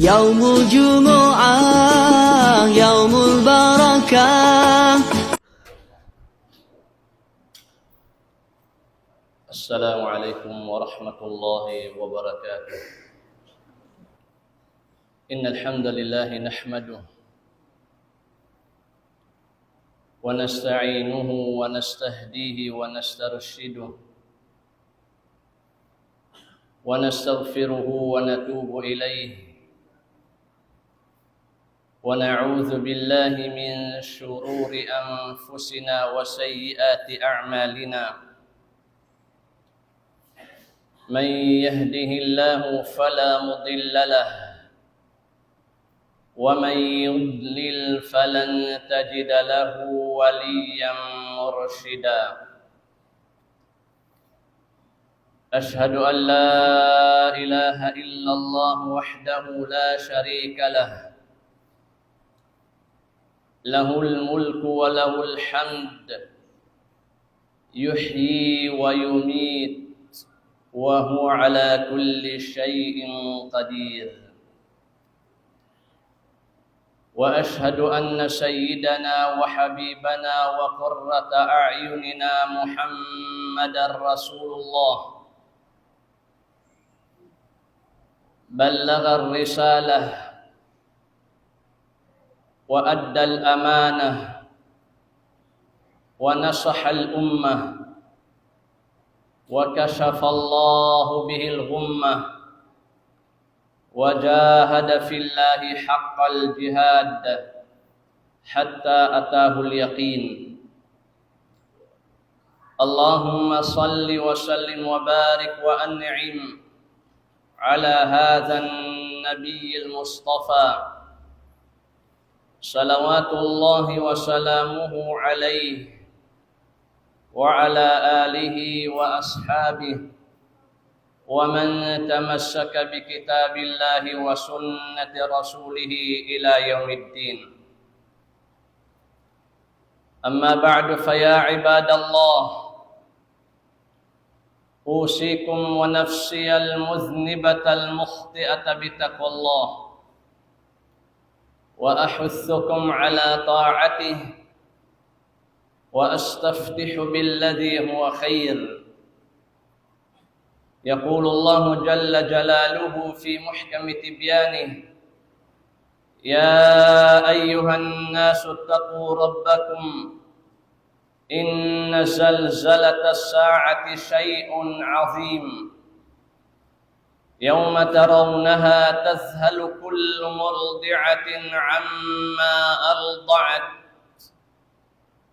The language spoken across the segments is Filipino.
يوم الجمعة يوم البركة. السلام عليكم ورحمة الله وبركاته. إن الحمد لله نحمده ونستعينه ونستهديه ونسترشده ونستغفره ونتوب إليه ونعوذ بالله من شرور أنفسنا وسيئات أعمالنا. من يهده الله فلا مضل له ومن يضلل فلن تجد له وليا مرشدا. أشهد أن لا إله إلا الله وحده لا شريك له، له الملك وله الحمد، يحيي ويميت وهو على كل شيء قدير. وأشهد أن سيدنا وحبيبنا وقرة أعيننا محمد رسول الله بلغ الرسالة وأدى الأمانة ونصح الأمة وكشف الله به الغمة وجاهد في الله حق الجهاد حتى أتاه اليقين. اللهم صل وسلم وبارك وأنعم على هذا النبي المصطفى صلوات الله وسلامه عليه وعلى آله وأصحابه ومن تمسك بكتاب الله وسنة رسوله إلى يوم الدين. أما بعد فيا عباد الله، أوصيكم ونفسي المذنبة المخطئة بتقوى الله، وأحثكم على طاعته، وأستفتح بالذي هو خير. يقول الله جل جلاله في محكم تبيانه: يا أيها الناس اتقوا ربكم إن زلزلة الساعة شيء عظيم، يوم ترونها تذهل كل مرضعة عما أرضعت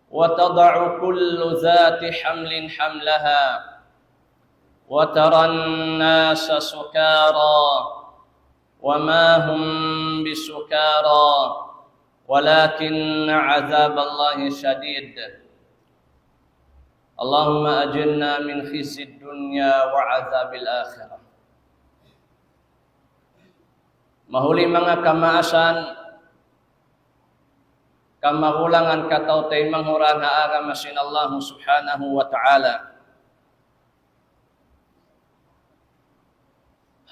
وتضع كل ذات حمل حملها وترى الناس سكارى وما هم بسكارى ولكن عذاب الله شديد. اللهم أجرنا من خزي الدنيا وعذاب الآخرة. Mahuli mga kamaasan, kamagulangan kataw tay manghuran haaga masin Allah subhanahu wa ta'ala.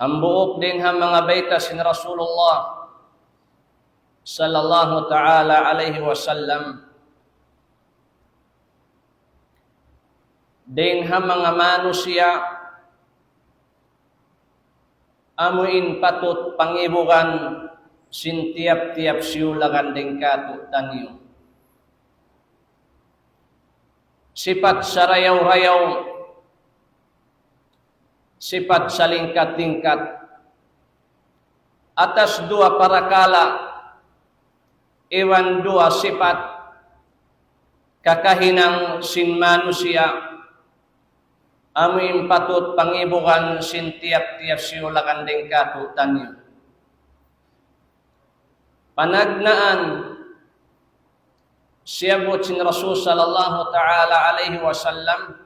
Hambuok din ha mga baitas ni Rasulullah sallallahu ta'ala alaihi wasallam. Din ha mga manusia amuin patut pangibugan sintiap-tiap siulagan din katu tanyo. Sifat sarayaw-rayaw, sifat salingkat-tingkat atas dua parakala, iwan dua sifat kakahinang sin manusia amin patut pangibukan sin tiap-tiap siulakan ding katutanyo. Panagnaan siyabot sin Rasul sallallahu ta'ala alaihi wasallam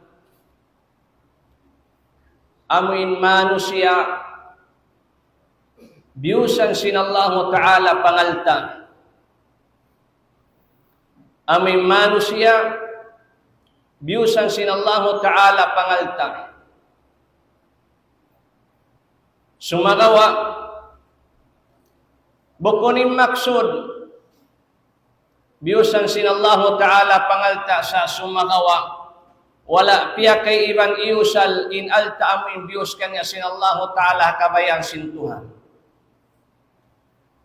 amin manusia biusan sin Allah ta'ala pangalta. Amin manusia biusan sin Allah ta'ala pangalta. Sumagawa bukunin maksud biyusan sinallahu ta'ala pangalta sa sumagawa wala piya kay iban iusal in alta amin biyus kanya sinallahu ta'ala kabayang sintuhan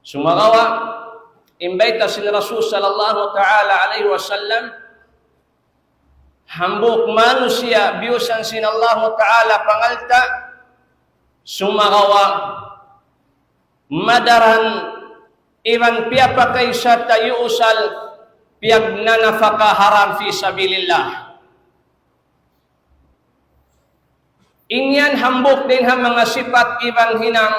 sumagawa imbaita sin Rasul sallallahu ta'ala alaihi wasallam hambuk manusia biyusan sinallahu ta'ala pangalta sumagawa madaran iban piya pa kay sa tayo usal piyag nanafaka haram fi sabilillah. Inyan hambok din ha mga sifat iban hinang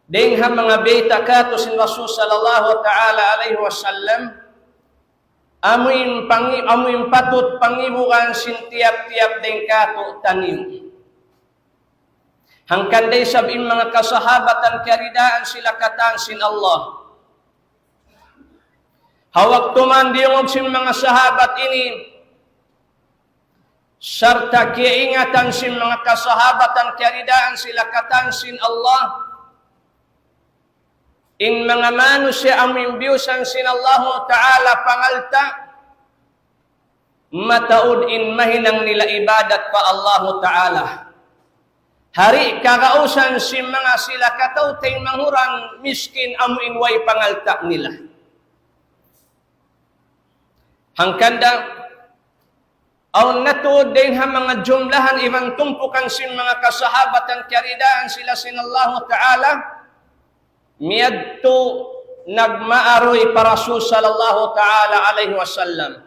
din ha mga beta kato sin Rasul sallallahu ta'ala alaihi wasallam amuin patut pangibukan sin tiap-tiap din kato tanim. Hangkan day sabing mga kasahabatan karidaan sila katan sin Allah. Hawak tuman diyong sin mga sahabat ini serta kiingatan sin mga kasahabatan karidaan sila katan sin Allah. In mga manusia amin biyusan sin Allah Ta'ala pangalta mataud in mahinang nila ibadat pa Allah Ta'ala. Hari kakausan si mga sila katautay mangurang miskin amuin way pangalta nila. Hangkanda aw natuod din ha mga jumlahan ibang tumpukan si mga kasahabatan karidaan sila sinallahu ta'ala miyadto nagmaaroy para Rasul sallallahu ta'ala alaihi wasallam.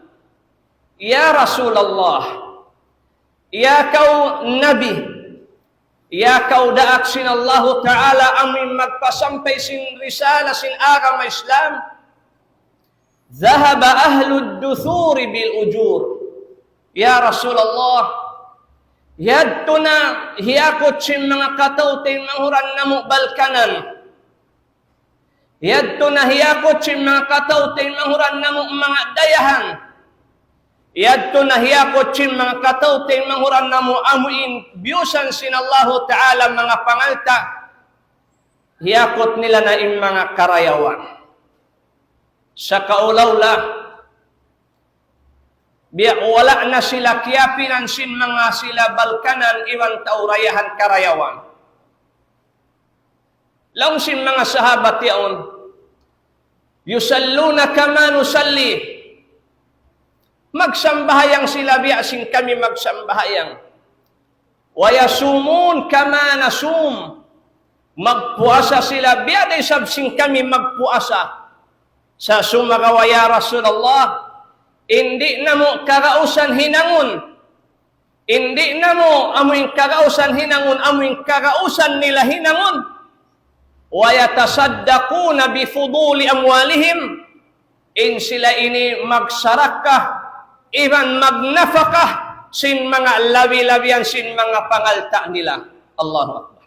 Ya Rasulullah, ya kau Nabi, ya kau daak sin Allah Ta'ala amin magpasampay sin risala sin agama Islam zahaba ahlud duthuri bil ujur. Ya Rasulullah, yadtuna hiyakot sin mga katautay manghuran namu balkanan. Yadtuna hiyakot sin mga katautay manghuran namu mga dayahan. Yadto na hiyakot sin mga katautay manghuran na mo amuin biyusan sin Allah Ta'ala mga pangalta hiyakot nila na in mga karayawan. Sa kaulawla biya wala na sila kiyapinan sin mga sila balkanan iwan taurayahan karayawan. Lang sin mga sahabat yaon yusalluna kama nusalli magsambahayang sila biasin kami magsambahayang. Wayasumun kama nasum. Magpuasa sila biaday sabsing kami magpuasa. Sa sumagawa ya Rasulullah, hindi na mo karausan hinangon. Hindi na mo amuing karausan hinangon, amuing karausan nila hinangon. Wayatasaddaquna bifuduli amwalihim. In sila ini magsarakah iban magnafakah sin mga labi-labian sin mga pangalta nila. Allahu Akbar.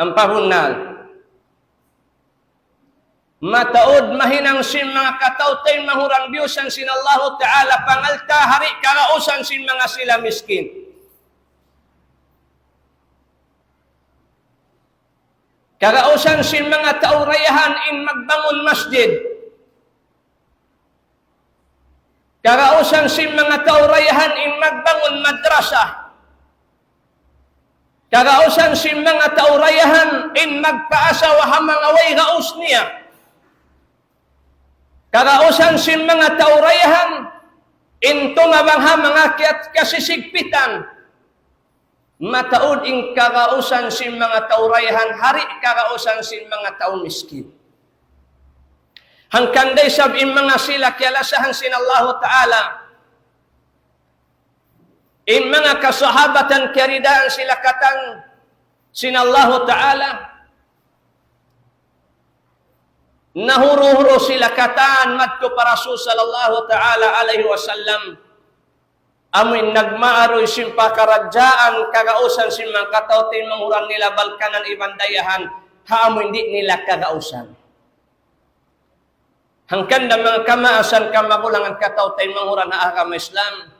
Ang pahunal mataod mahinang sin mga katautay mahurang biyusan sin Allah Ta'ala pangalta hari karausan sin mga sila miskin. Karausan sin mga taurayahan in magbangon masjid. Karausan sin mga taurayahan in magbangon madrasa. Karausan sin mga taurayahan in magpaasa wa hamang away raus niya. Karausan sin mga taurayahan in tumabang ha mga kasisigpitan. Mataod in karausan sin mga taurayahan hari karausan sin mga taong miskin. Hangkanday sab in mga sila kialasahan sin Allah Ta'ala. In mga kasahabatan karidaan sila katan sin Allah Ta'ala. Nahuro-huro sila katan madto para Rasul sallallahu ta'ala alaihi wasallam. Amin nagmaaroy sin pakaradyaan kagausan sin mga katautin mangurang nila balkanan ibandayahan haamoy hindi nila kagausan. Hangkan na mga kamaasan kamagulangan katautay mangurang na agama Islam.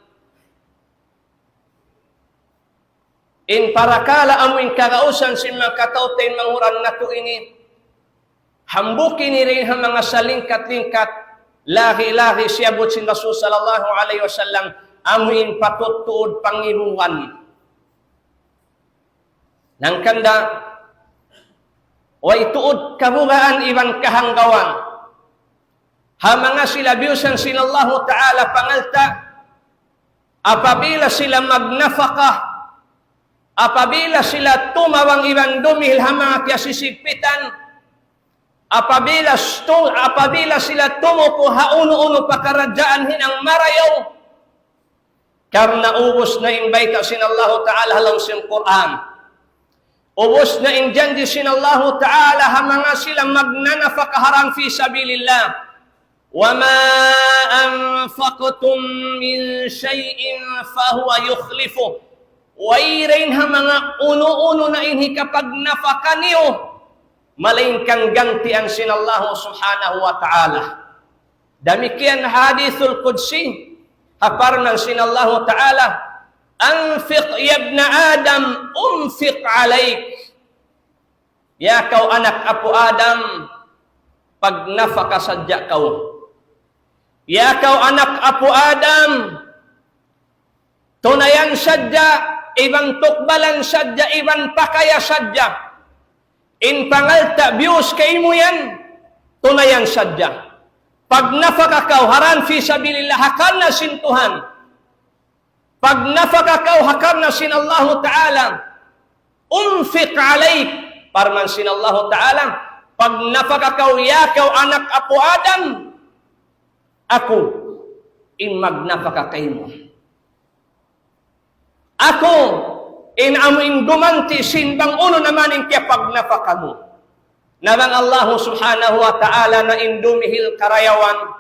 In parakala amuin karausan si mga katautin manguran na to ini. Hambukin ni rin ang mga salingkat-lingkat. Lahi-lahi siyabot si Rasul sallallahu alaihi wasallam. Amuin patutuod pangiruan. Nang kanda, way tuod kabugaan iban kahanggawan. Ha mga sila biyusan sinallahu ta'ala pangalta, apabila sila magnafakah, apabila sila tumawang iban dumihil ha mga kiyasisigpitan, apabila sila tumupo ha uno-uno pakaradyaan hinang marayaw, karena ubos na imbayta sinallahu ta'ala halang sin Quran. Ubos na injanji sinallahu ta'ala ha mga sila magnanafakaharang fi sabilillah. وَمَا أَنفَقْتُم مِّن شَيْءٍ فَهُوَ يُخْلِفُهُ. Wairin ha mga uno-uno na inhi kapag nafaka niyo, malain kang ganti ang sinallahu subhanahu wa ta'ala. Damikian hadithul qudsi, haparnan sinallahu ta'ala, anfiq ya ibna Adam, unfiq alaik. Ya kau anak apu Adam, pag nafaka sadya kau. Ya kau anak apu Adam, tunayan sadya, ibang tukbalan sadya, ibang pakaya sadya. In pangalta, bius kay mo yan, tunayan sadya. Pag nafaka kau, haran fi sabilillah, hakar na sintuhan. Pag nafaka kau, hakar na sinallahu ta'ala, unfiq alaik, parman sinallahu ta'ala, pag nafaka kau, ya kau anak apu Adam, ako, magnafaka kayo mo. Ako, amuin gumanti, sinbang uno naman in kaya pag nafaka mo. Nabang Allah subhanahu wa ta'ala na indumihil karayawan,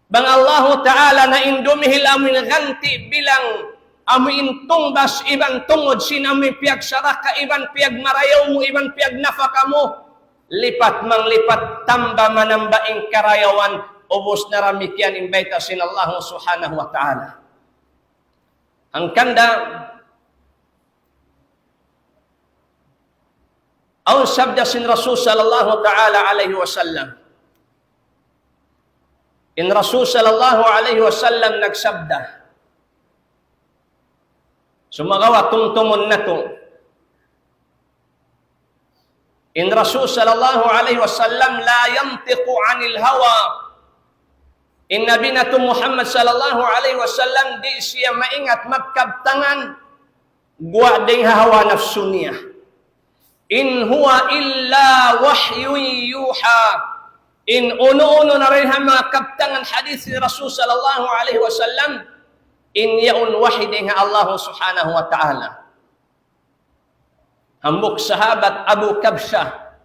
bang Allah ta'ala na indumihil amuin ganti bilang amuin tungbas, ibang tungod, sinamoy piyag saraka, ibang piyag marayaw mo, ibang piyag nafaka mo. Lipat mang lipat, tamba manambaing karayawan, ubos na ramikyan imbayta sinallahu subhanahu wa ta'ala. Ang kanda, aw sabda sin Rasul sallallahu ta'ala alaihi wasallam. In Rasul sallallahu alaihi wasallam nagsabda, sumagawa tumtumon na to. In Rasul sallallahu alaihi wasallam la yantiqu anil hawa. In Nabi na to Muhammad sallallahu alaihi wasallam di siya maingat magkabtangan guwa ding hawa nafsu niya. In huwa illa wahyun yuha. In uno-uno na rin mga kabtangan hadith ni Rasul sallallahu alaihi wasallam, in yaun wahidin Allah subhanahu wa ta'ala. Hambuk sahabat Abu Kabsha,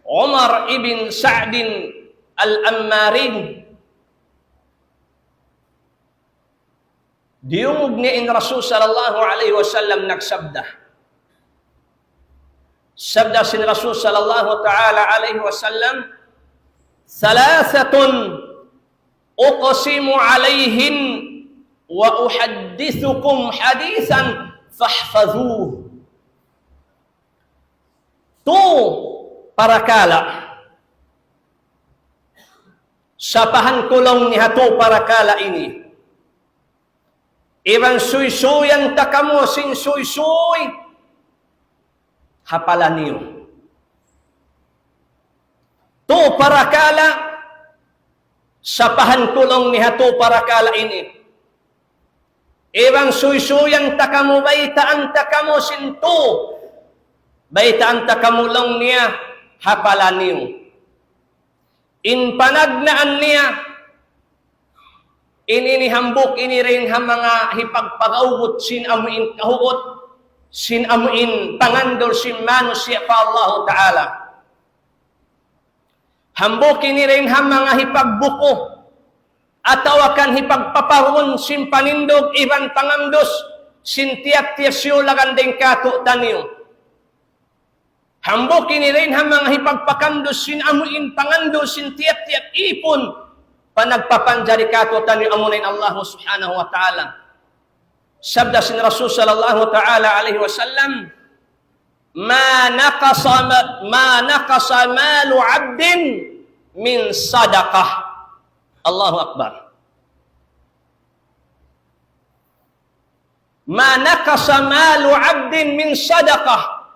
Umar ibn Sa'din al-Ammarin, diyungog ni in Rasul sallallahu alaihi wasallam nagsabda. Sabda sin Rasul sallallahu ta'ala alaihi wasallam, thalathatun uqsimu alaihin wa uhaddithukum hadithan fahfadhuh. Tu parakala. Sapahan ko lang ni hato parakala ini. Iban suy-suyan takamo sin suy-suy, hapalan niyo. To parakala, sapahan kulong ni hato parakala ini. Iban suy-suyan takamo, baitaan takamo sin to, baitaan takamo lang niya, hapalan niyo. In panagnaan niya, ininihambok iniring ha mga hipagpagawot sin amuin kahugot, sin amuin pangandol sin manus siya pa Allah Ta'ala. Hambok iniring ha mga hipagbuko, atawakan hipagpaparun sin panindog iban pangamdos, sin tiyak-tiyasyo lagandeng kato taniyo. Hambok iniring ha mga hipagpakandos sin amuin pangandol sin tiyak-tiyak ipon, panagpapanjari kato tani amunin Allah subhanahu wa ta'ala. sabda sin Rasul sallallahu ta'ala alaihi wasallam, ma naqasa malu 'abdin min sadaqah. Allahu akbar. Ma naqasa malu 'abdin min sadaqah.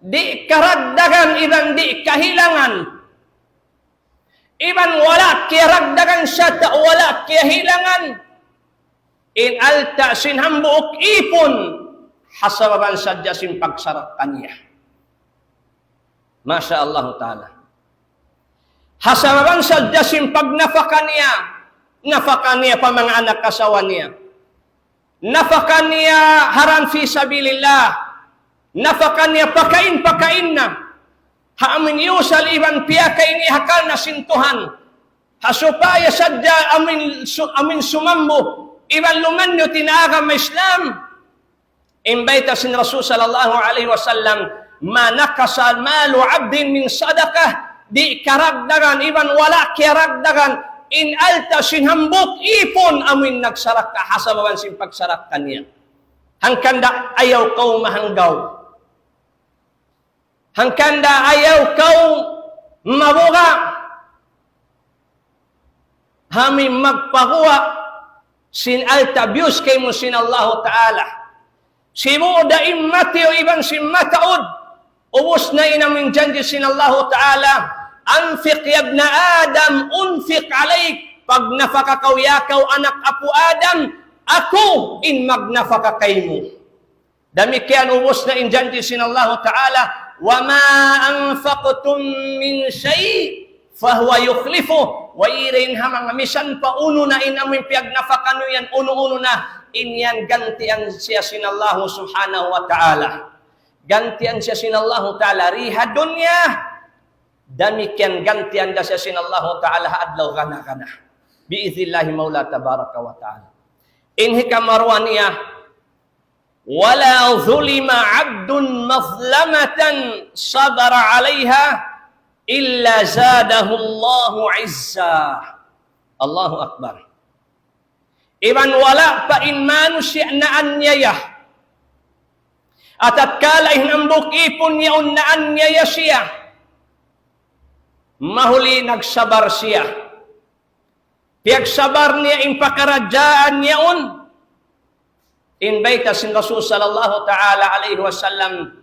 Di karagdagan iban di kahilangan. Iban wala kiragdagan siya ta wala kahilangan. In alta sinhambuok ipon hasababan sadya sin pagsarak kaniya. Masya Allah ta'ala. Hasababan sadya sin pagnafaka niya pa mga anak kasawa niya. Nafaka niya haram fi sabilillah. Nafaka niya pakain na. Haamin yusal iban piyaka ini hakal na sintuhan. Hasupaya sadya amin sumambo. Iban lumanyo tinaga ma Islam. Imbayta sin Rasul sallallahu alaihi wasallam, ma nakasa malu 'abdin min sadaqah, di karagdagan iban wala karagdagan in alta sinhambok ipon amin nagsarak ka hasabawan sin pagsarak kaniya. Hangkanda ayaw kau mahanggaw. Hangkanda ayaw kau mabuga. Hami magpakuha sin alta bius kay mo sin Allah Ta'ala. Simuda immati o iban sin mataod. Ubus na inamin janji sin Allah Ta'ala. Anfiq yabna Adam, unfiq alayk. Pag nafaka yakaw anak apu Adam, ako in magnafaka kaymo. Damikian ubus na in janji sin Allah Ta'ala. وَمَا أَنْفَقْتُمْ مِنْ شَيْءٍ فَهُوَ يُخْلِفُهُ. Wairin hamang misan pa uno na inamin piagnafakan yan, uno na inyan gantian siya sin Allah subhanahu wa ta'ala. Gantian siya sin Allah ta'ala riha dunya. Damikian gantian da siya sin Allah ta'ala haadlaw gana. Biizillahi maula tabaraka wa ta'ala. Inhi kamarwan niya, wala zulima 'abdun mazlamatan sabara 'alaiha illa zadahu Allahu 'izza. Allahu akbar. Iban wala pa in manusia na anyaya. At kala hinambok ipon niya na anyaya siya. Mahuli nagsabar siya. Piagsabar niya in pakaradjaan niya Inbayta sin Rasul sallallahu ta'ala alaihi wasallam,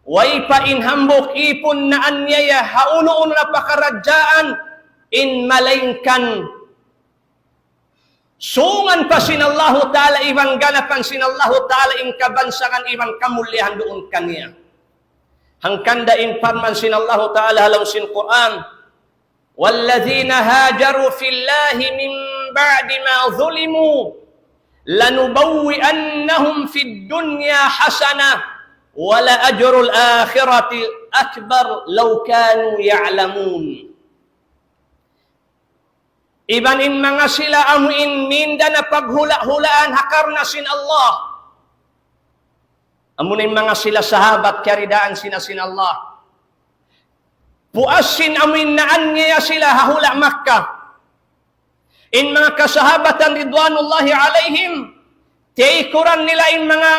way pa in hambok ipon na anyaya, hauno-uno na pakaradjaan, in malaingkan. Sungan pa sin Allahu ta'ala, ibang ganapan sin Allahu ta'ala, in kabansakan, ibang kamulihan doon kaniya. Hangkanda in parman sin Allahu ta'ala, halaw sin Quran, وَالَّذِينَ هَاجَرُوا فِي اللَّهِ مِنْ بَعْدِ مَا ظُلِمُوا لَنُبَوِّئَنَّهُمْ فِي الدُّنْيَا حَسَنَةً وَلَأَجْرُ الْآخِرَةِ أَكْبَرُ لَوْ كَانُوا يَعْلَمُونَ. Iban in mga sila amuin minda na paghula-hulaan hakar na sin Allah. Amunin mga sila sahabat karidaan sin Allah. Puasin amuin naan niya sila hahula Makkah. In mga kasahabatan ridwanullahi alaihim, tiikuran nila in mga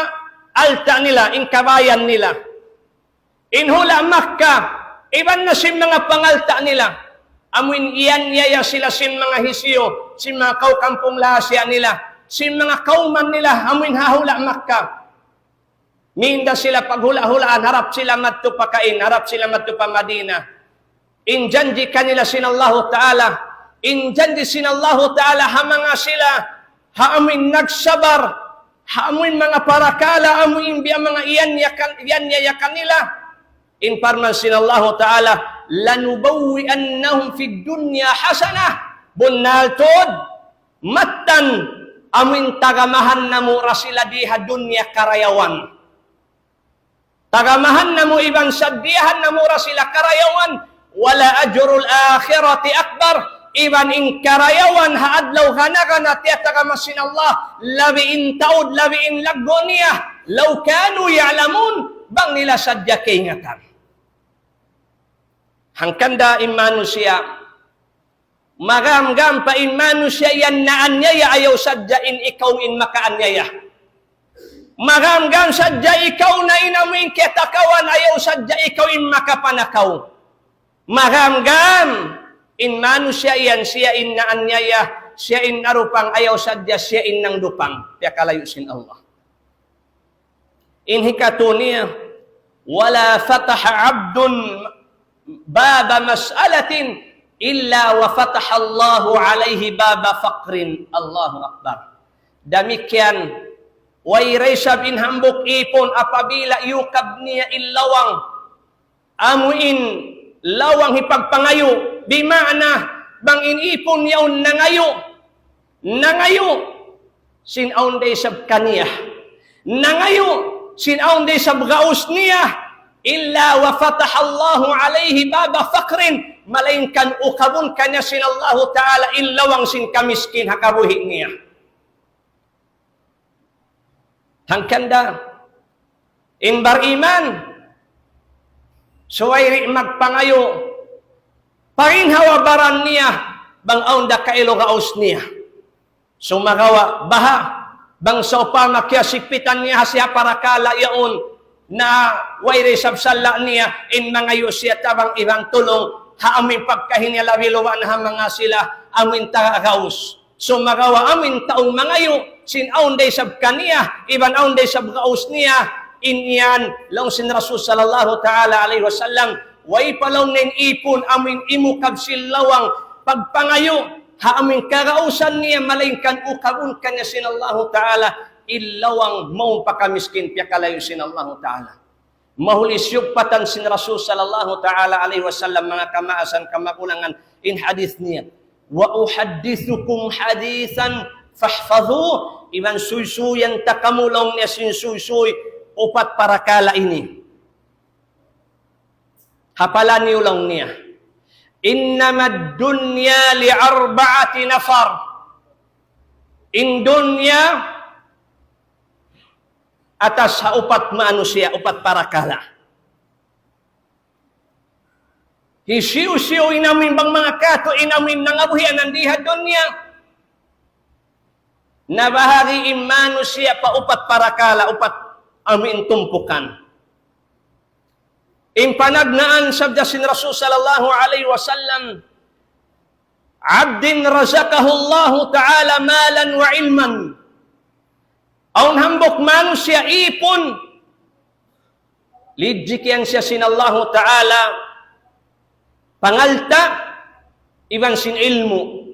alta nila, in kabayan nila. In hula Makkah, iban na sin mga pangalta nila. Amuin iyan yaya sila sin mga hisiyo, sin mga kaukampong lahasya nila, sin mga kauman nila, amuin hahula Makkah. Minda sila paghula-hulaan, harap sila matupakain, harap sila matupa Madina. In janji kanila sin Allah Ta'ala, in janji sin Allah Ta'ala, hamanga sila, haamin nagsabar, haamin mga parakala, amuin biya mga iyan yaya kanila. In parman sin Allah Ta'ala, lanubawwi'annahum fid dunya hasanah. Bunaltod, matan, amin tagamahan na mo rasila diha dunya karayawan. Tagamahan na mo ibang sadihan na mo rasila karayawan. Wala ajrul akhirati akbar. Iban in karayawan haadlaw hanagana tiyatagamasin Allah. Labi in taod, labi in lagoniyah. Law kanu ya'lamun, bang nila sadya kaingatan. Hangkanda in manusia, Magamgam pa in manusia yan na anyaya ayaw sadya in ikaw in makaanyaya. Magamgam sadya ikaw na inamuin ketakawan ayaw sadya ikaw in makapanakaw. Magamgam in manusia yan siya in na anyaya, siya in narupang ayaw sadya siya in nang dupang. Kaya kalayusin Allah. In hikatuniya, wala fataha abdun baba mas'alatin illa wa fataha Allahu alaihi baba faqrin. Allahu Akbar. Demikian, way resab in hambok ipon apabila yukab niya illawang amuin lawang hipagpangayo. Bimana, bang inipon yaon nangayo, sinaon day sab kaniyah. Nangayo, sinaon day sab gaus niya, illa wa fataha Allahu alaihi baba faqrin. Malainkan ukabun kanya sin Allah Ta'ala illawang sin kamiskin hakabuhi niya. Hangkanda, in bariman, suwairi magpangayo, parinhawa baran niya, bang aunda kailo gaus niya. Sumagawa, baha, bang sa upama kaya sikpitan niya siya para kala yaon na wairi sabsala niya in mga yusya tabang ibang tulong haamin pagkahinya labiluwa na mga sila amin tagagaus. Sumagawa amin taong mga yu sin aon day sab kaniya iban aon day sab gaus niya inyan long sin Rasul sallallahu ta'ala alaihi wasallam way palong nin ipon amin imukab silawang pagpangayo haamin kagausan niya malainkan ukabun kanya sin Allah Ta'ala illawang maong pakamiskin piya kalayo sin Allah Ta'ala. Mahulis yugpatan sin Rasul sallallahu ta'ala alaihi wasallam mga kamaasan kamakulangan in hadith niya. Wa uhaddithukum hadithan fahfadhu iban suysuyan takamulong niya sin suysuy upat para kala ini. Hapalan niyo lang niya. Innamad dunya li arba'ati nafar. In dunya atas sa upat manusia, upat para kala. Hisiu-siu inamin bang mga kato, inamin ng abuhian ng diha dunya. Nabahagi in manusia pa upat para kala, upat amin tumpukan. In panagnaan sabda sin Rasul sallallahu alaihi wasallam, abdin razaqahu Allah ta'ala malan wa ilman. Aun hambok manusia ipon, lidjikian siya sin Allah Ta'ala, pangalta, iban sin ilmu.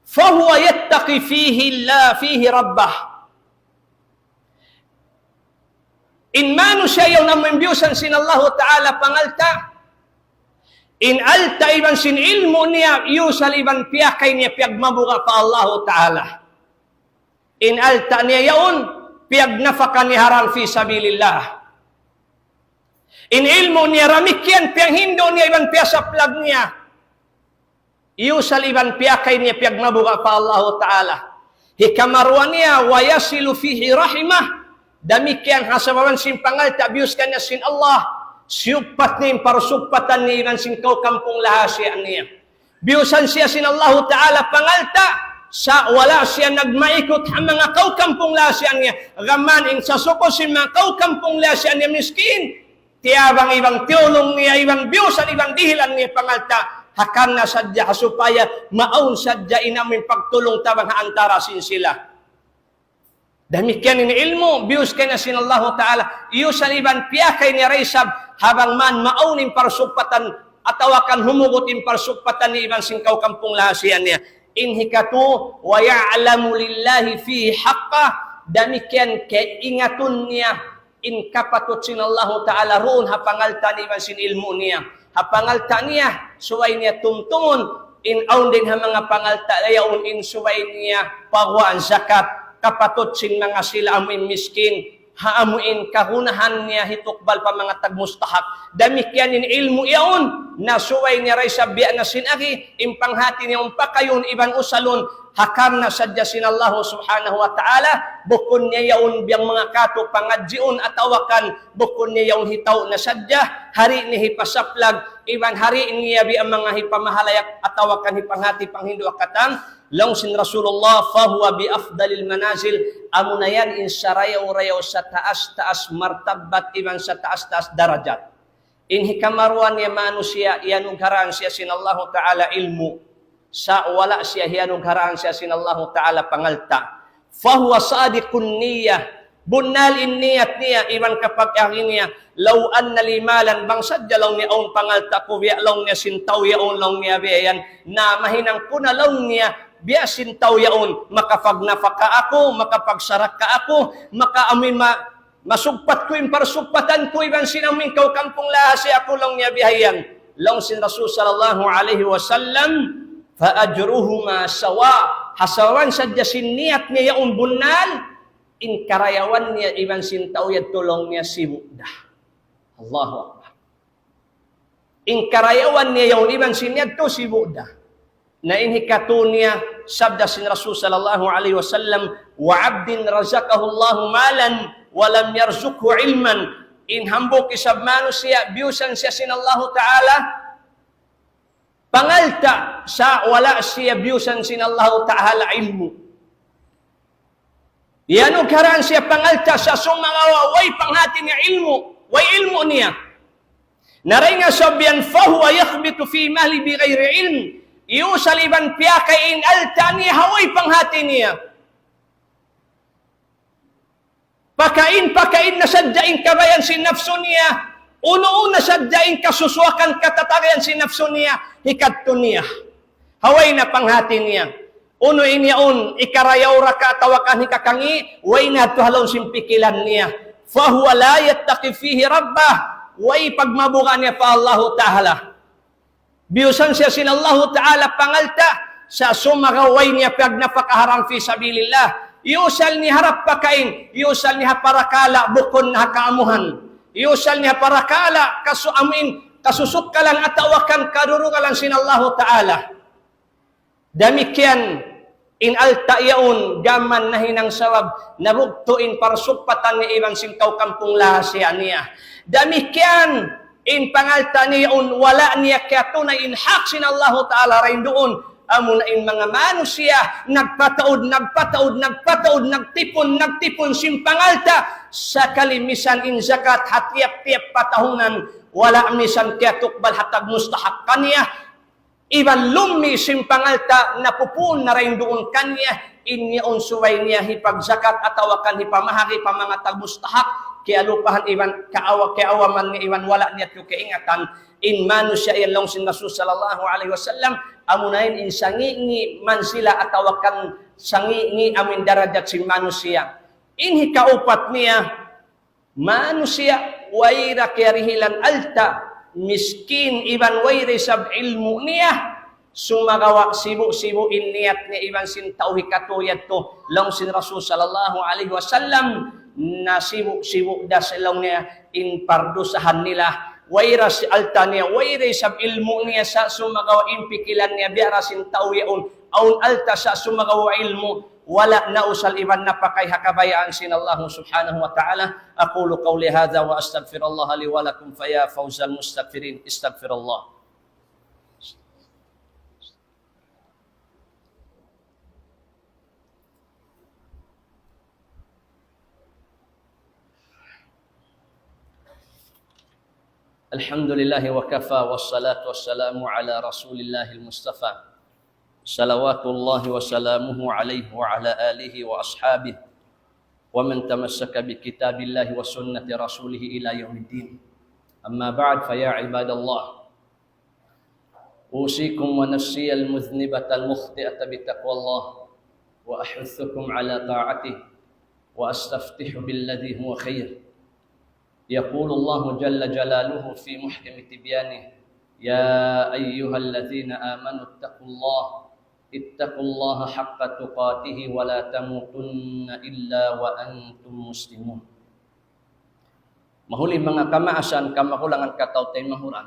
Fahuwa yattaqi fihi rabbah. In manusia yaw na membiusan sin Allah Ta'ala pangalta, in alta iban sin ilmu niya, yusal iban piyakay niya piyagmabuga pa Allah Ta'ala. In alta niya yaon, piagnafaka ni haram fi sabilillah. In ilmu niya ramikyan, pianghindo niya iban piasaplag niya. Yusal iban piyakay niya piagmabuga pa Allah Ta'ala. Hikamarwa niya, wayasilu fihi rahimah. Damikyan hasabawan sin pangalta, abiyus kanya sin Allah. Siyupat niya, parusupatan niya iban sin kau kampung lahasya niya. Biyusan siya sin Allah Ta'ala pangalta, sa wala siya nagmaikot ang mga kaukampong lasyan niya. Gaman in sa sukosin mga kaukampong lasyan niya miskin. Tiyabang ibang tiulong niya, ibang biyusan, ibang dihilan niya pangalta. Hakan na sadya supaya maun sadya inamin pagtulong tabang haantarasin sila. Demikian ini ilmu, biyus kaya na sin Allah Ta'ala. Iyusan ibang piyakay niya resab habang man maunin parsupatan atawakan humugutin parsupatan ni ibang singkaw kampung lasyan niya. In hikatu wa ya'lamu lillahi fi haqqa demikian keingatun niya in kapatut sin Allah Ta'ala roon hapangalta ni sin ilmu niya hapangalta niya suway niya tumtungon in aun din ha mga pangalta yaon in suway niya pagwaan zakat kapatut sin mga sila amin miskin haamuin kahunahan niya hitukbal pa mga tagmustahak. Damikyanin ilmu iyaon, nasuway niya ray sabya na sinagi, impanghati niya pakayon iban usalon, hakar na sadya sinallahu subhanahu wa ta'ala, bukon niya yaon biyang mga kato pangadjion at awakan, bukon niya yaon hitaw na sadya, hari ni hipasaplag, iban hari niya bi ang mga hipamahalayak at awakan hipanghati panghindo akatang, long sin Rasulullah fahuwa bi afdalil manazil, amunayan in sarayaw-rayaw sa taas-taas martabat iban sa taas-taas darajat. In hikamarwan niya manusia, iyanugharaan siya sinallahu ta'ala ilmu, sa wala siya hiyanugharaan siya sinallahu ta'ala pangalta. Fahuwa sadikun niya, bunal in niyat niya, iban kapag akin niya, law an nalimalan, bang sadya lang niya ang pangalta ko, biya lang niya sintaw yaon lang niya biyan, na mahinang ko na lang niya, biya sintaw yaon, makapagnafaka ako, makapagsarak ka ako, makaamin masugpat ko yung parsugpatan ko, iban sinamin kaw kampong lahasi ako lang niya bihayan. Lang sin Rasul sallallahu alaihi wasallam, faajruhuma sawa, hasawan sadya siniyat niya yaon bunal, in karayawan niya iban sintaw yad tulong niya sibuda. Allahu Akbar. In karayawan niya yaon iban siniyat to sibuda. Na inhikato niya sabda sin Rasul sallallahu alaihi wasallam, wa abdin razaqahu Allahu malan walam yarzukhu ilman, in hambok isab manusia biusan siya sinallahu ta'ala pangalta sa wala siya biusan sinallahu ta'ala ilmu. Yanugharaan siya pangalta sa sumangawa way panghati niya ilmu, way ilmu niya. Naray nga sabyan fahuwa yakhbitu fi mahli bi ghairi ilm, iusaliban piyakay in alta niya haway panghati niya. Pakain na sadyain kabayan si nafsu niya, uno-una sadyain kasuswakan katatagayan si nafsu niya, hikadto niya. Haway na panghati niya. Uno inyaon, ikarayaw raka tawakan hikakangi, way na tuhalon simpikilan niya. Fahuwa la yattaqi fihi rabbah, way pagmabuka niya pa Allahu Ta'ala. Biusan siya sinallahu Ta'ala pangalta, sa sumagaway niya pagnapakaharang fi sabilillah. Iusal ni harap pakain, iusal ni haparakala bukon na hakaamuhan. Iusal ni haparakala kasusukalan at tawakan kadurugalan sinallahu ta'ala. Damikyan in alta yaun gaman na hinang sawab nabugtuin parsupatan ni ibang sintaw kampung lahasya niya. Damikyan in pangalta ni yaun wala niya katunay in hak sinallahu ta'ala rin doon. Amunain mga manusia, nagpataod, nagtipon, simpangalta, sa kalimisan in zakat, hatiap-tiap patahunan, wala misan kaya tukbal hatag mustahak kanya, iban lumi simpangalta, napupun na rin doon kanya, inyaon suway niya hipagzakat, atawakan hipamahagi pa mga tagmustahak, kaya lupahan iban, kaawa man ni iban, wala niya ito kaingatan, in manusia, yan lang sin Rasul sallallahu alaihi wasallam, amunain in sangi man sila atawakan sangi amin darajat si manusia. In hikaupat niya, manusia wayra karihilan alta, miskin iban wayra sab ilmu niya, sumagawa sibu-sibuin niyat niya iban sin tau hikatuyat to, lang sin Rasul sallallahu alaihi wasallam, na sibu-sibu da silang niya in pardusahan nila, wayra si alta niya, wayra sab ilmu niya sa sumagawa impikilan niya, biara sin tau yaon, aun alta sa sumagawa ilmu, wala na usal iban na pakay hakabayaan sinallahu subhanahu wa ta'ala. Aqulu qawli hadha wa astaghfirullah li wa lakum faya fawzal mustaghfirin. Istaghfirullah. Alhamdulillahi wa kafa wassalatu wassalamu ala rasulillahil mustafa salawatullahi wa salamuhu alaihi wa ala alihi wa ashabihi wa man tamassaka bi kitabillahi wa sunnati rasulihi ila yaumiddin. Amma ba'd, fa ya ibadallah, usikum wa nafsi al-mudhnibata al-mukhti'ata bi taqwallah wa ahuthukum ala ta'atihi wa astaftihu billadhi huwa khair. يقول الله جل جلاله في محكم تبيانه يا أيها الذين آمنوا اتقوا الله حق تقاته ولا تموتن إلا وأنتم مسلمون. Mahuli mga kamaasan, kamakulangan kataw-tay mahuran.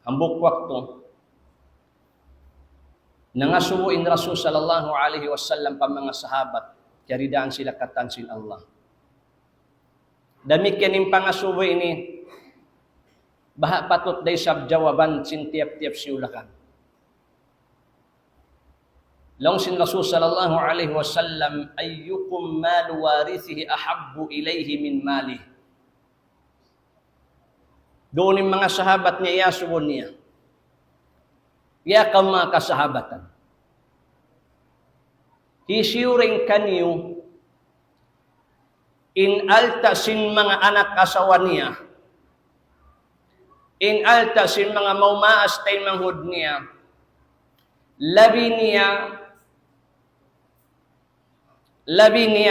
Hambuk waktu. Nangasubuin Rasul sallallahu alaihi wasallam pa mga sahabat. Jaridaan sila katansin Allah. Demikian yung pangasubo ini, baha patut day sab jawaban sin tiap-tiap siulakan. Long sin Rasul sallallahu alaihi wasallam, ayyukum malu warithihi ahabbu ilaihi min malih. Doon yung mga sahabat niya, iyasubon niya. Ya kaum mga kasahabatan. Hisiuring kanyo, in alta sin mga anak kasawa niya, in alta sin mga maumaas tay manghud niya, labi niya,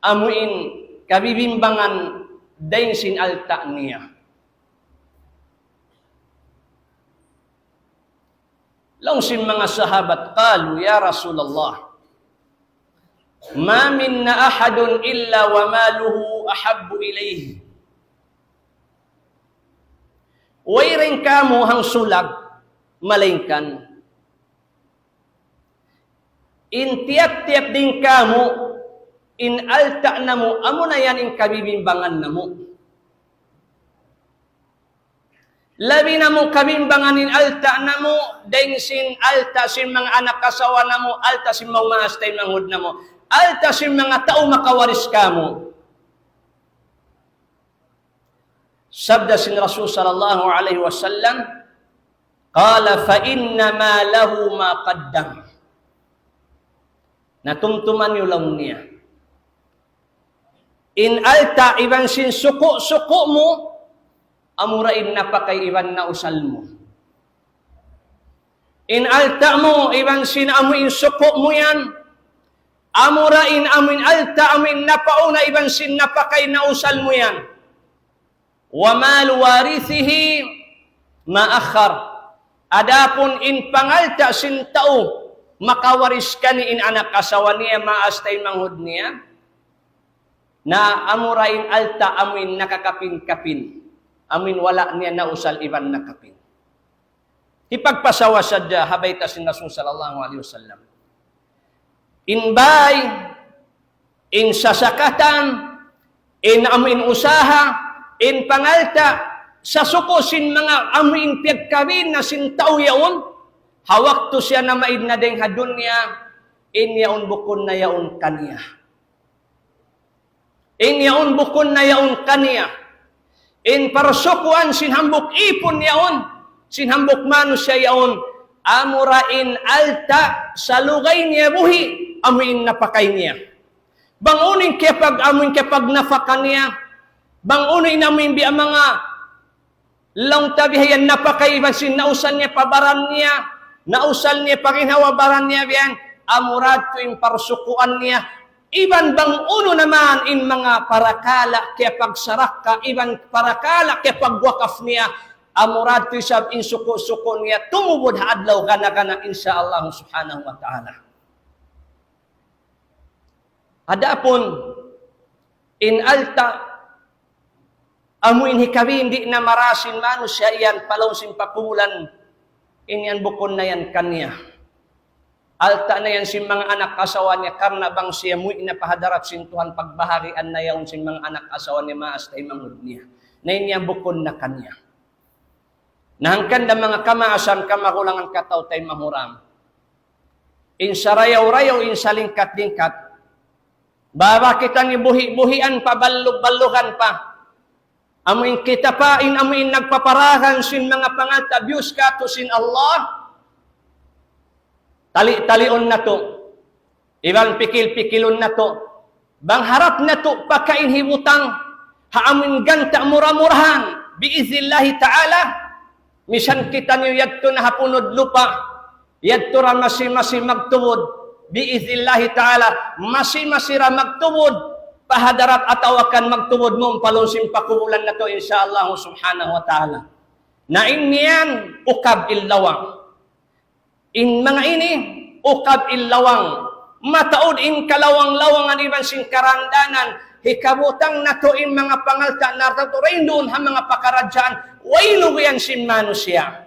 amuin kabibimbangan dain sin alta niya. Long sin mga sahabat qalu ya Rasulullah, ma minna ahadun illa wa maluhu ahabbu ilayhi. Wairing kamo hang sulag malingkan. In tiap-tiap din kamo, in alta namo, amo na yan in kabibimbangan namo. Labi namo kabimbangan in alta namo, daing sin alta sin mga anak kasawa namo, alta sin mga maastay manghud namo, alta sin mga tao makawaris kamo. Sabda sin Rasul sallallahu alaihi wasallam, qala fa inna ma lahu ma qaddam. Natumtuman yung lang niya. In alta iban sin suko mo, amurain na pa kay iban na usal mo. In alta mo, iban sin amuin suko mo yan, amurain amin alta amin napauna iban sin na pa kay na usal mo yan. Wa mal warithihi maakhar. Adapun in pangalta sin tao, makawaris ka ni in anak kasawa niya, maastay manghud niya, na amurain alta amin nakakapin-kapin. Amin wala niya na usal iban nakapin. Ipagpasawa sadya habay ta sin Rasul sallallahu alaihi wasallam. In bay, in sasakatan, in amin usaha, in pangalta, sa suko sin mga amin piyagkawin na sin tao yaon, hawak to siya na maid na deng hadun niya, in yaon bukon na yaon kaniya. In yaon bukon na yaon kaniya. In parsukuan sinhambok ipon yaon, sinhambok mano siya yaon, amurain alta sa lugay niya buhi, amuin napakay niya. Bangunin kepag amuin kepag nafaka niya, bangunin amuin bi ang mga lang tabihayan napakay iban sin nausan niya pabaran niya, nausal niya paginhawabaran niya biyan, amurad to in parsukuan niya. Iban bang uno naman in mga parakala kaya pagsarak ka, iban parakala kaya pagwakaf niya, amurad to isab in suko-suko niya, tumubod haadlaw kana insyaallah subhanahu wa ta'ala. Adapun in alta, amuin hikabi hindi na marasin mano siya iyan, palaw sin pakumulan, inyan bukon na yan kanya. Alta na yan sin mga anak kasawa niya, karna bang siya mu'y napahadarap sin Tuhan pagbaharian na yaon sin mga anak kasawa niya, maastay manghud niya. Na inyang bukon na kanya. Nahangkan na mga kamaasan, kamakulangan kataw tay mahuram. In sarayaw-rayaw, in salingkat-lingkat, baba kita ni buhi-buhian pa, ballugan pa. Amuin kita pa, amuin nagpaparahan sin mga pangalta, abuse ka to sin Allah, tali-talion na to, ibang pikil-pikilon na to, bang harap na to, pakainhibutang, haamin ganta mura-murahan, biizillahi ta'ala, misan kita niyo yadto na hapunod lupa, yadto ra masi-masi magtubod, biizillahi ta'ala, masi-masira magtubod, pahadarat atawakan magtubod mo, palunsin pakumulan na to, insyaallah subhanahu wa ta'ala. Na inyan, ukab illawang. In mga ini, ukab illawang, mataod in kalawang-lawangan iban sin karandanan, hikabutang natuin mga pangalta na taturin doon ha mga pakaradyaan, wailugian sin manusia.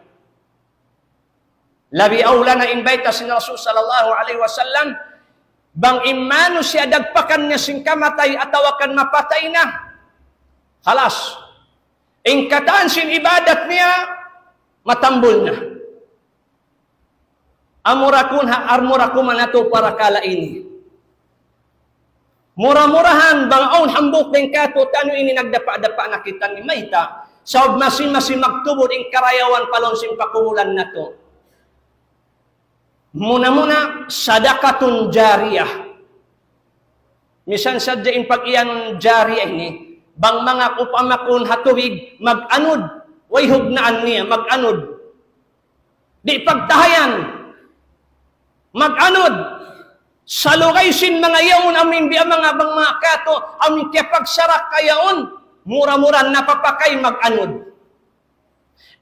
Labi aula na invita si Rasul sallallahu alaihi wasallam, bang imano siya dagpakan niya sing kamatay atawakan mapatay na. Halas. Ingkataan sin ibadat niya, matambol na. Armurakuman ato para kala ini. Murah-murahan bang aun hambok din kato tano ini nagdapa-dapa na kita ni Mayta. Sa masin-masin magtubod ing karayawan palon sin pakumulan na to. Muna-muna sadakatun jariyah. Misan sadya in pag-iyan jariyah ini, bang mga upamakon hatuwig mag-anod, way hugnaan niya, mag-anod. Di pagtahayan, mag-anod, salugay sin mga yaon, amin biya mga kato, amin kaya pagsarak kayaon, mura-mura napapakay mag-anod.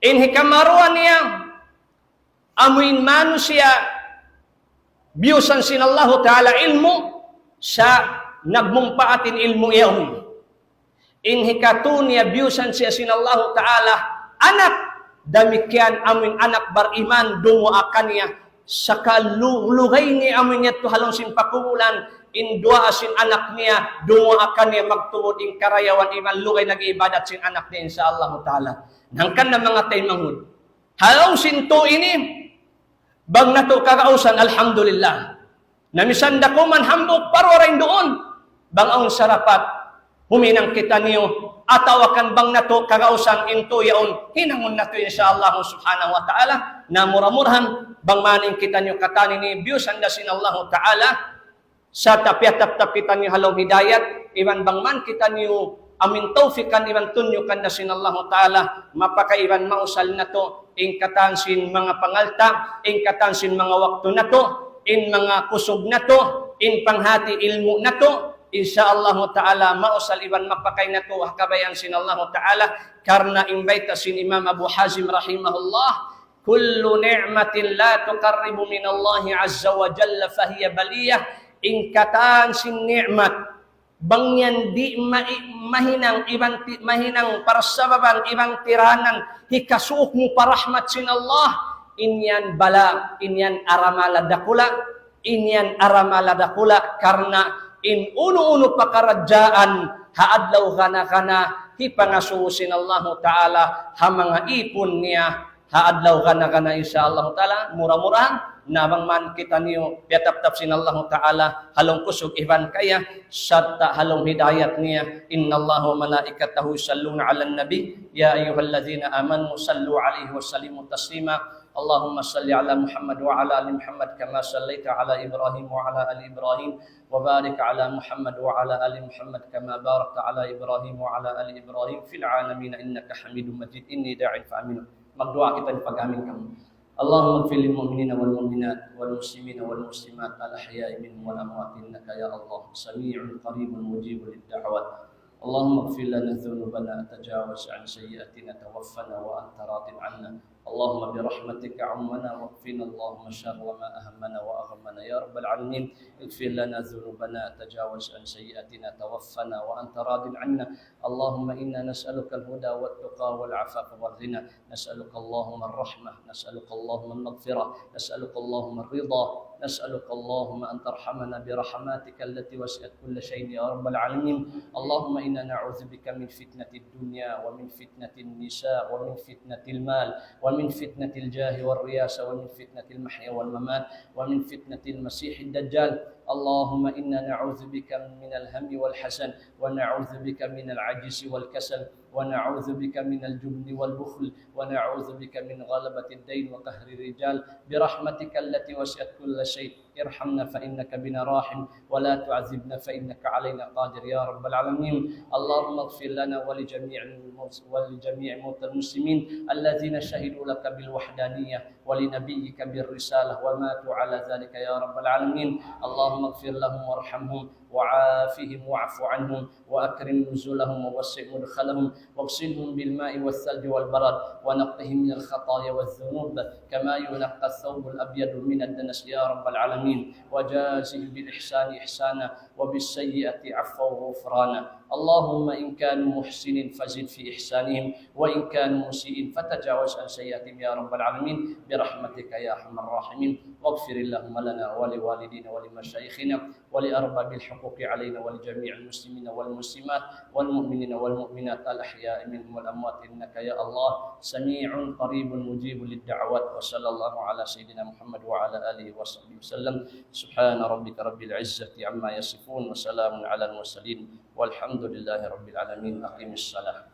Inhikamaruan niya, amin manu siya, biyusan sinallahu ta'ala ilmu, sa nagmumpaatin ilmu yaon. Inhikatun niya biyusan siya sinallahu ta'ala, anak, damikian amin anak bariman, dungo akan niya, sa kalugay niya amin niya tuhalong simpakumulan, indua asin anak niya, dungo akan niya magtuod in karayawan, iman lugay nag-ibadat sin anak niya sa Allah ta'ala. Nangkan na mga taymangud. Halaw sinto ini, bang nato kakausan, alhamdulillah. Namisanda ko man hambok, parorain doon. Bang ang sarapat, huminang kita niyo, atawakan bang nato kakausan, into yaon, hinangon nato insyaAllah subhanahu wa ta'ala, na muramurhan, bang maning kita niyo katani ni biyusan na sin Allah ta'ala, sa tapiat-tapitan niyo halong hidayat, iwan bang man kita niyo, amin taufikan iwan tunyukan na sin Allah ta'ala, mapakaiwan mausal na to, ingkatan sin mga pangalta, ingkatan sin mga waktu na to, in mga kusog na to, in panghati ilmu na to, insyaallah ta'ala mausal iwan mapakay na to, hakabayan sin Allah ta'ala, karena imbaita sin Imam Abu Hazim rahimahullah, kullu ni'matin la tuqarribu min Allah azza wa jalla fahiya baliyah, ingkatan sin ni'mat, bangyan di mahinang parasababan ibang tiranan hikasuok mo parahmat sin Allah, inyan bala, inyan aramaladakula, inyan aramaladakula, karena in uno-uno pakaradyaan haadlaw kana hipangasusin Allah ta'ala ha mga ipon niya haadlaw kana insyaAllah ta'ala murah-murahan nabang man kita niyo piatap-tap sin Allah ta'ala halong kusog iban kaya satta halong hidayat niya innallahu malaikatahu yusalluna 'alan nabi ya ayyuhalladzina amanu sallu 'alaihi wa sallimu taslima Allahumma salli 'ala Muhammad wa 'ala ali Muhammad kama sallaita 'ala Ibrahim wa 'ala ali Ibrahim wa barik 'ala Muhammad wa 'ala ali Muhammad kama barakta 'ala Ibrahim wa 'ala ali Ibrahim fil 'alamin innaka Hamidum Majid inni da'il fa'amin magdoa kita di pag-amin kamu Allahumma ighfir lil mu'minina wal mu'minat wal muslimina wal muslimat al ahya'i minhum wal amwat innaka ya Allah sami'un qaribun mujibul da'wat Allahumma ighfir lana dhunubana tajawaz an sayyi'atina tawaffana wa anta radin 'anna Allahumma bi rahmatika 'ummana waghfirna Allahumma sharra ma ahammana wa aghammana ya rabbal alamin ighfir lana dhunubana tajawaz an sayyi'atina tawaffana wa anta radin 'anna Allahumma inna nas'aluka al-huda wat-tuqa wal-'afafa wal-ghina nas'aluka Allahumma ar-rahmah nas'aluka Allahumma al-maghfirah nas'aluka Allahumma ar-ridha نسألك اللهم أن ترحمنا برحماتك التي وسعت كل شيء يا رب العالمين اللهم إنا نعوذ بك من فتنة الدنيا ومن فتنة النساء ومن فتنة المال ومن فتنة الجاه والرياسة ومن فتنة المحيا والممات ومن فتنة المسيح الدجال اللهم إنا نعوذ بك من الهم والحزن ونعوذ بك من العجز والكسل ونعوذ بك من الجبن والبخل ونعوذ بك من غلبة الدين وقهر الرجال برحمتك التي وسعت كل شيء ارحمنا فإنك بنا راحم ولا تعذبنا فإنك علينا قادر يا رب العالمين اللهم اغفر لنا ولجميع موتى المسلمين الذين شهدوا لك بالوحدانية ولنبيك بالرسالة وماتوا على ذلك يا رب العالمين اللهم اغفر لهم وارحمهم وعافهم واعف عنهم وأكرم نزلهم ووسع مدخلهم واغسلهم بالماء والثلج والبرد ونقهم من الخطايا والذنوب كما ينقى الثوب الأبيض من الدنس يا رب العالمين وجازهم بالإحسان إحسانا وبالسيئة عفوا وغفرانا اللهم إن كانوا محسنين فزد في إحسانهم وإن كانوا مسيئين فتجاوز عن سيئاتهم يا رب العالمين برحمتك يا أرحم الراحمين واغفر اللهم لنا ولوالدينا ولمشايخنا ولأرباب الحقوق علينا ولجميع المسلمين والمسلمات والمؤمنين والمؤمنات الأحياء منهم والأموات إنك يا الله سميع قريب مجيب للدعوات وصلى الله على سيدنا محمد وعلى آله وصحبه وسلم سبحان ربك رب العزة عما يصفون وسلام على المرسلين والحمد لله رب العالمين أقم الصلاة